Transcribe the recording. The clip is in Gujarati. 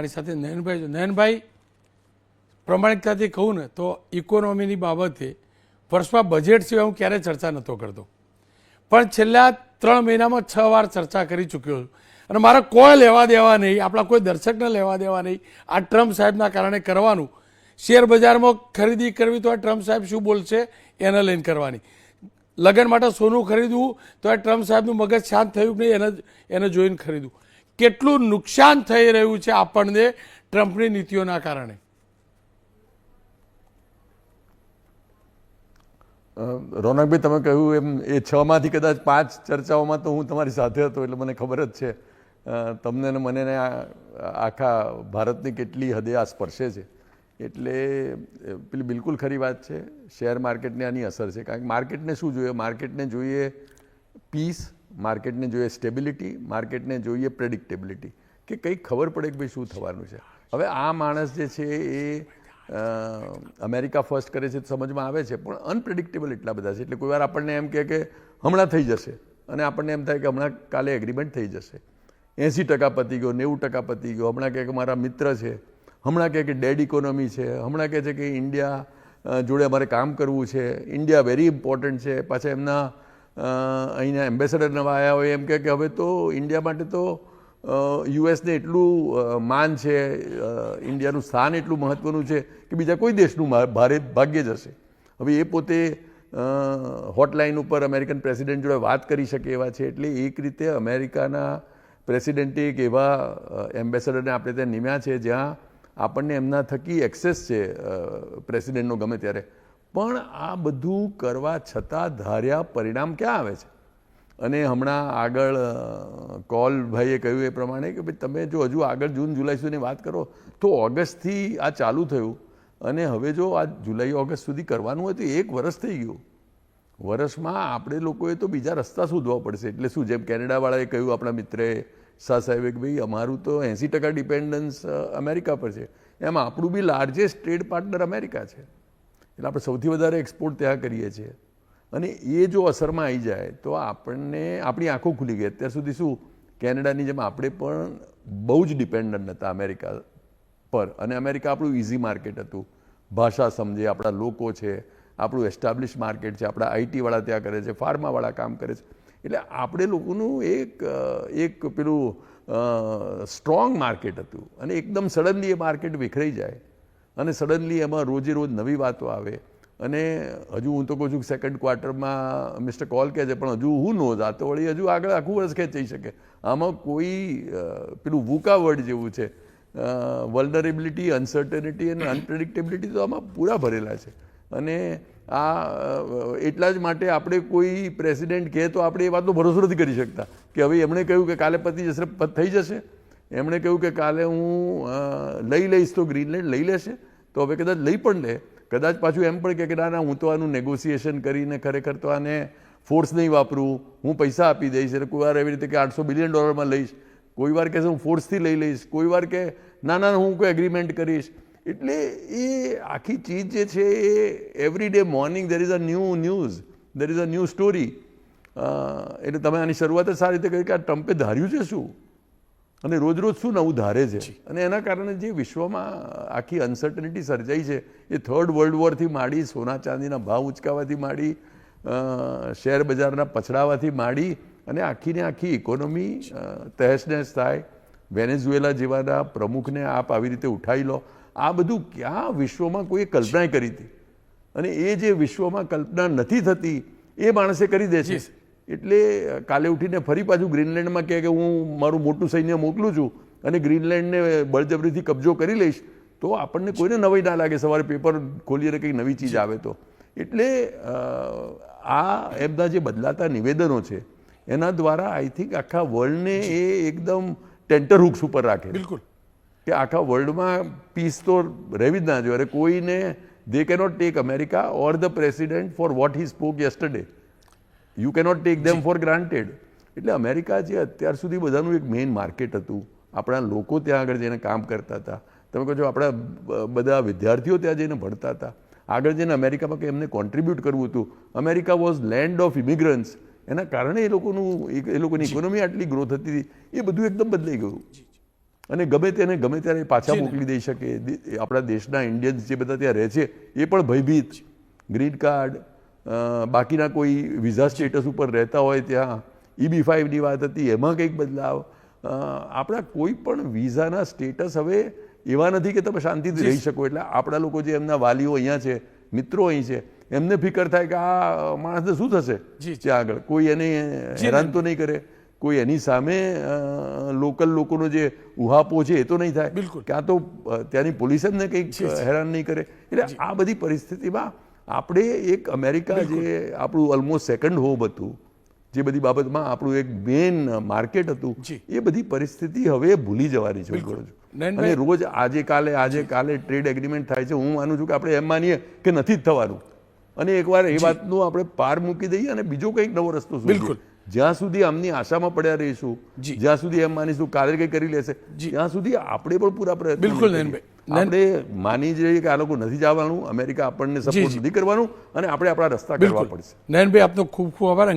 મારી સાથે નયનભાઈ નયનભાઈ પ્રમાણિકતાથી કહું ને તો ઇકોનોમીની બાબતે વર્ષમાં બજેટ સિવાય હું ક્યારેય ચર્ચા નહોતો કરતો, પણ છેલ્લા 3 મહિનામાં 6 વાર ચર્ચા કરી ચૂક્યો છું અને મારા કોઈ લેવા દેવા નહીં, આપણા કોઈ દર્શકને લેવા દેવા નહીં. આ ટ્રમ્પ સાહેબના કારણે કરવાનું. શેર બજારમાં ખરીદી કરવી તો આ ટ્રમ્પ સાહેબ શું બોલશે એને લઈને કરવાની. લગ્ન માટે સોનું ખરીદવું તો આ ટ્રમ્પ સાહેબનું મગજ શાંત થયું કે નહીં એને જોઈને ખરીદવું. કેટલું નુકસાન થઈ રહ્યું છે આપણને ટ્રમ્પની નીતિઓના કારણે. રોનકભાઈ, તમે કહ્યું એમ એ 6 માંથી કદાચ 5 ચર્ચાઓમાં તો હું તમારી સાથે હતો, એટલે મને ખબર જ છે તમને ને મને આખા ભારતની કેટલી હદે આ સ્પર્શે છે. એટલે પેલી બિલકુલ ખરી વાત છે, શેર માર્કેટને આની અસર છે. કારણ કે માર્કેટને શું જોઈએ? માર્કેટને જોઈએ પીસ, માર્કેટને જોઈએ સ્ટેબિલિટી, માર્કેટને જોઈએ પ્રેડિક્ટેબિલિટી, કે કંઈક ખબર પડે કે ભાઈ શું થવાનું છે. હવે આ માણસ જે છે એ અમેરિકા ફર્સ્ટ કરે છે તો સમજમાં આવે છે, પણ અનપ્રેડિક્ટેબલ એટલા બધા છે. એટલે કોઈ વાર આપણને એમ કહે કે હમણાં થઈ જશે અને આપણને એમ થાય કે હમણાં કાલે એગ્રીમેન્ટ થઈ જશે. 80% પતી ગયો, 90% પતી ગયો. હમણાં કહે કે મારા મિત્ર છે, હમણાં કહે કે ડેડ ઇકોનોમી છે, હમણાં કહે છે કે ઇન્ડિયા જોડે અમારે કામ કરવું છે, ઇન્ડિયા વેરી ઇમ્પોર્ટન્ટ છે. પાછા એમના અહીંના એમ્બેસેડર નવા આવ્યા હોય એમ કહે કે હવે તો ઇન્ડિયા માટે તો યુએસને એટલું માન છે, ઇન્ડિયાનું સ્થાન એટલું મહત્ત્વનું છે કે બીજા કોઈ દેશનું ભાગ્ય જ હશે. હવે એ પોતે હોટલાઇન ઉપર અમેરિકન પ્રેસિડેન્ટ જોડે વાત કરી શકે એવા છે. એટલે એક રીતે અમેરિકાના પ્રેસિડેન્ટે એક એવા એમ્બેસેડરને આપણે ત્યાં નિમ્યા છે જ્યાં આપણને એમના થકી એક્સેસ છે પ્રેસિડેન્ટનો ગમે ત્યારે. પણ આ બધું કરવા છતાં ધાર્યા પરિણામ ક્યાં આવે છે? અને હમણાં આગળ કોલભાઈએ કહ્યું એ પ્રમાણે કે ભાઈ તમે જો હજુ આગળ જૂન જુલાઈ સુધીની વાત કરો તો ઓગસ્ટથી આ ચાલુ થયું અને હવે જો આ જુલાઈ ઓગસ્ટ સુધી કરવાનું હોય તો 1 વર્ષ થઈ ગયું. વર્ષમાં આપણે લોકોએ તો બીજા રસ્તા શોધવા પડશે. એટલે શું, જેમ કેનેડાવાળાએ કહ્યું આપણા મિત્રએ શાહ સાહેબે કે ભાઈ અમારું તો 80% ડિપેન્ડન્સ અમેરિકા પર છે, એમ આપણું બી લાર્જેસ્ટ ટ્રેડ પાર્ટનર અમેરિકા છે. એટલે આપણે સૌથી વધારે એક્સપોર્ટ ત્યાં કરીએ છીએ. અને એ જો અસરમાં આવી જાય તો આપણને આપણી આંખો ખુલી ગઈ. અત્યાર સુધી શું, કેનેડાની જેમ આપણે પણ બહુ જ ડિપેન્ડન્ટ હતા અમેરિકા પર, અને અમેરિકા આપણું ઇઝી માર્કેટ હતું. ભાષા સમજે, આપણા લોકો છે, આપણું એસ્ટાબ્લિશ માર્કેટ છે, આપણા આઈટીવાળા ત્યાં કરે છે, ફાર્માવાળા કામ કરે છે. એટલે આપણે લોકોનું એક પેલું સ્ટ્રોંગ માર્કેટ હતું અને એકદમ સડનલી એ માર્કેટ વિખરાઈ જાય અને સડનલી એમાં રોજે રોજ નવી વાતો આવે. અને હજુ હું તો કહું છું કે સેકન્ડ ક્વાર્ટરમાં મિસ્ટર કોલ કહે છે, પણ હજુ હું નોઝ આ તો વળી હજુ આગળ આખું વર્ષ ખેંચાઈ શકે. આમાં કોઈ પેલું વૂકા વર્ડ જેવું છે, વલ્નરેબિલિટી, અનસર્ટેનિટી અને અનપ્રેડિક્ટેબિલિટી તો આમાં પૂરા ભરેલા છે. અને આ એટલા જ માટે આપણે કોઈ પ્રેસિડેન્ટ કહે તો આપણે એ વાતનો ભરોસો નથી કરી શકતા કે હવે એમણે કહ્યું કે કાલે પતી જશે, થઈ જશે. એમણે કહ્યું કે કાલે હું લઈ લઈશ તો ગ્રીનલેન્ડ લઈ લેશે, તો હવે કદાચ લઈ પણ લે. કદાચ પાછું એમ પણ કે ના હું તો આનું નેગોશિએશન કરીને ખરેખર તો આને ફોર્સ નહીં વાપરું, હું પૈસા આપી દઈશ. એટલે કોઈ વાર એવી રીતે કે $800 બિલિયન લઈશ, કોઈ વાર કહેશે હું ફોર્સથી લઈ લઈશ, કોઈ વાર કે ના હું કોઈ એગ્રીમેન્ટ કરીશ. એટલે એ આખી ચીજ જે છે એ every day morning there is a new news, there is a new story. એટલે તમે આની શરૂઆત જ સારી રીતે કહી કે આ ટ્રમ્પે ધાર્યું છે શું અને રોજ રોજ શું નવું ધારે છે. અને એના કારણે જે વિશ્વમાં આખી અનસર્ટનિટી સર્જાઈ છે એ 3rd વર્લ્ડ વોરથી માંડી, સોના ચાંદીના ભાવ ઉંચકાવાથી માંડી, શેર બજારના પછડાવાથી માંડી અને આખીને આખી ઇકોનોમી તહેસ નહેસ થાય. વેનેઝુએલા જેવાના પ્રમુખને આપ આવી રીતે ઉઠાવી લો. આ બધું ક્યાં વિશ્વમાં કોઈએ કલ્પના કરી હતી, અને એ જે વિશ્વમાં કલ્પના નથી થતી એ માણસે કરી દે છે. એટલે કાલે ઉઠીને ફરી પાછું ગ્રીનલેન્ડમાં કહે કે હું મારું મોટું સૈન્ય મોકલું છું અને ગ્રીનલેન્ડને બળજબરીથી કબજો કરી લઈશ, તો આપણને કોઈને નવાઈ ના લાગે સવારે પેપર ખોલીએ કંઈક નવી ચીજ આવે તો. એટલે આ એમના જે બદલાતા નિવેદનો છે એના દ્વારા આઈ થિંક આખા વર્લ્ડને એ એકદમ ટેન્ટર હુક્સ ઉપર રાખે. બિલકુલ, કે આખા વર્લ્ડમાં પીસ તો રહેવી જ ના જોઈએ. કોઈને they cannot take America or the president for what he spoke yesterday. You cannot take them for granted. એટલે અમેરિકા જે અત્યાર સુધી બધાનું એક મેઇન માર્કેટ હતું, આપણા લોકો ત્યાં આગળ જઈને કામ કરતા હતા. તમે કહો છો આપણા બધા વિદ્યાર્થીઓ ત્યાં જઈને ભણતા હતા. આગળ જઈને અમેરિકામાં કે એમને કોન્ટ્રીબ્યુટ કરવું હતું. America was land of immigrants. એના કારણે એ લોકોની ઇકોનોમી આટલી ગ્રોથ હતી, એ બધું એકદમ બદલાઈ ગયું. અને ગમે તેને ગમે ત્યારે પાછા મોકલી દઈ શકે. આપણા દેશના ઇન્ડિયન્સ જે બધા ત્યાં રહે છે એ પણ ભયભીત. ગ્રીન કાર્ડ, બાકીના કોઈ વિઝા સ્ટેટસ ઉપર રહેતા હોય ત્યાં EB-5ની વાત હતી, એમાં કંઈક બદલાવ. આપણા કોઈ પણ વિઝાના સ્ટેટસ હવે એવા નથી કે તમે શાંતિથી રહી શકો. એટલે આપણા લોકો જે એમના વાલીઓ અહીંયા છે, મિત્રો અહીં છે, એમને ફિકર થાય કે આ માણસને શું થશે ત્યાં આગળ, કોઈ એને હેરાન તો નહીં કરે, કોઈ એની સામે લોકલ લોકોનો જે ઉહાપો છે એ તો નહીં થાય, ક્યાં તો ત્યાંની પોલીસ એમને કંઈક હેરાન નહીં કરે. એટલે આ બધી પરિસ્થિતિમાં આપણે એક અમેરિકા જે આપણું ઓલમોસ્ટ સેકન્ડ હોમ હતું, જે બધી બાબતમાં આપણું એક મેઇન માર્કેટ હતું, એ બધી પરિસ્થિતિ હવે ભૂલી જવાની છે. અને રોજ આજે કાલે ટ્રેડ એગ્રીમેન્ટ થાય છે. હું માનું છું કે આપણે એમ માનીએ કે નથી જ થવાનું, અને એકવાર એ વાતનું આપણે પાર મૂકી દઈએ અને બીજો કંઈક નવો રસ્તો શોધીએ. જ્યાં સુધી આમની આશામાં પડ્યા રહીશું, જ્યાં સુધી એમ માનીશું કાલે કંઈ કરી લેશે, ત્યાં સુધી આપણે પણ પૂરા પ્રયત્ન આપણે માની જઈએ કે આ લોકો નથી જવાનું, અમેરિકા આપણને સપોર્ટ નથી કરવાનું, અને આપણે આપણા રસ્તા કરવા પડશે. નયનભાઈ, આપનો ખૂબ ખૂબ આભાર.